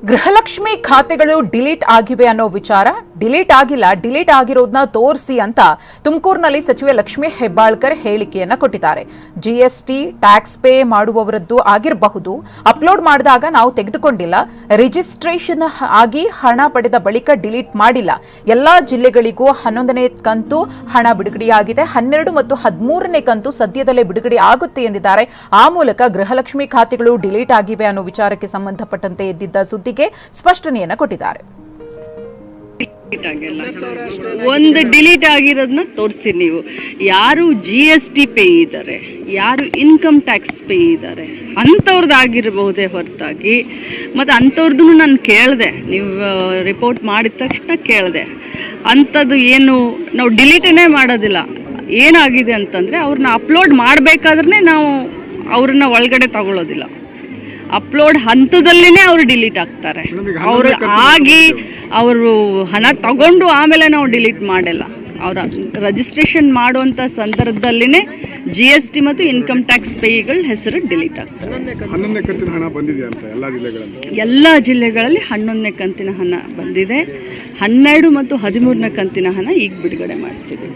ಗೃಹಲಕ್ಷ್ಮಿ ಖಾತೆಗಳು ಡಿಲೀಟ್ ಆಗಿವೆ ಅನ್ನೋ ವಿಚಾರ ಡಿಲೀಟ್ ಆಗಿಲ್ಲ, ಡಿಲೀಟ್ ಆಗಿರೋದನ್ನ ತೋರಿಸಿ ಅಂತ ತುಮಕೂರಿನಲ್ಲಿ ಸಚಿವೆ ಲಕ್ಷ್ಮೀ ಹೆಬ್ಬಾಳ್ಕರ್ ಹೇಳಿಕೆಯನ್ನ ಕೊಟ್ಟಿದ್ದಾರೆ. ಜಿಎಸ್ಟಿ ಟ್ಯಾಕ್ಸ್ ಪೇ ಮಾಡುವವರದ್ದು ಆಗಿರಬಹುದು, ಅಪ್ಲೋಡ್ ಮಾಡಿದಾಗ ನಾವು ತೆಗೆದುಕೊಂಡಿಲ್ಲ, ರಿಜಿಸ್ಟ್ರೇಷನ್ ಆಗಿ ಹಣ ಪಡೆದ ಬಳಿಕ ಡಿಲೀಟ್ ಮಾಡಿಲ್ಲ. ಎಲ್ಲಾ ಜಿಲ್ಲೆಗಳಿಗೂ 11ನೇ ಕಂತು ಹಣ ಬಿಡುಗಡೆಯಾಗಿದೆ, 12 ಮತ್ತು 13ನೇ ಕಂತು ಸದ್ಯದಲ್ಲೇ ಬಿಡುಗಡೆ ಆಗುತ್ತೆ ಎಂದಿದ್ದಾರೆ. ಆ ಮೂಲಕ ಗೃಹಲಕ್ಷ್ಮಿ ಖಾತೆಗಳು ಡಿಲೀಟ್ ಆಗಿವೆ ಅನ್ನೋ ವಿಚಾರಕ್ಕೆ ಸಂಬಂಧಪಟ್ಟಂತೆ ಎದ್ದಿದ್ದ ಸುದ್ದಿಗೆ ಸ್ಪಷ್ಟನೆಯನ್ನ ಕೊಟ್ಟಿದ್ದಾರೆ. ಒಂದು ಡಿಲೀಟ್ ಆಗಿರೋದನ್ನ ತೋರಿಸಿ. ನೀವು ಯಾರು GST ಪೇ ಇದ್ದಾರೆ, ಯಾರು ಇನ್ಕಮ್ ಟ್ಯಾಕ್ಸ್ ಪೇ ಇದ್ದಾರೆ ಅಂಥವ್ರದ್ದು ಆಗಿರಬಹುದೇ ಹೊರತಾಗಿ, ಮತ್ತು ಅಂಥವ್ರದ್ದು ನಾನು ಕೇಳಿದೆ, ನೀವು ರಿಪೋರ್ಟ್ ಮಾಡಿದ ತಕ್ಷಣ ಕೇಳಿದೆ, ಅಂಥದ್ದು ಏನು ನಾವು ಡಿಲೀಟೇ ಮಾಡೋದಿಲ್ಲ. ಏನಾಗಿದೆ ಅಂತಂದರೆ ಅವ್ರನ್ನ ಅಪ್ಲೋಡ್ ಮಾಡಬೇಕಾದ್ರೆ ನಾವು ಅವ್ರನ್ನ ಒಳಗಡೆ ತಗೊಳ್ಳೋದಿಲ್ಲ. ಅಪ್ಲೋಡ್ ಹಂತದಲ್ಲಿನೇ ಅವರು ಡಿಲೀಟ್ ಆಗ್ತಾರೆ. ಅವರು ಆಗಿ ಅವರು ಹಣ ತಗೊಂಡು ಆಮೇಲೆ ನಾವು ಡಿಲೀಟ್ ಮಾಡಿಲ್ಲ. ಅವರ ರಿಜಿಸ್ಟ್ರೇಷನ್ ಮಾಡುವಂಥ ಸಂದರ್ಭದಲ್ಲಿನೇ GST ಮತ್ತು ಇನ್ಕಮ್ ಟ್ಯಾಕ್ಸ್ ಪೇಯಿಗಳ ಹೆಸರು ಡಿಲೀಟ್ ಆಗ್ತದೆ. 11ನೇ ಕಂತಿನ ಹಣ ಬಂದಿದೆ ಅಂತ ಎಲ್ಲ ಜಿಲ್ಲೆಗಳಲ್ಲಿ 11ನೇ ಕಂತಿನ ಹಣ ಬಂದಿದೆ. 12 ಮತ್ತು 13ನೇ ಕಂತಿನ ಹಣ ಈಗ ಬಿಡುಗಡೆ ಮಾಡ್ತೀವಿ.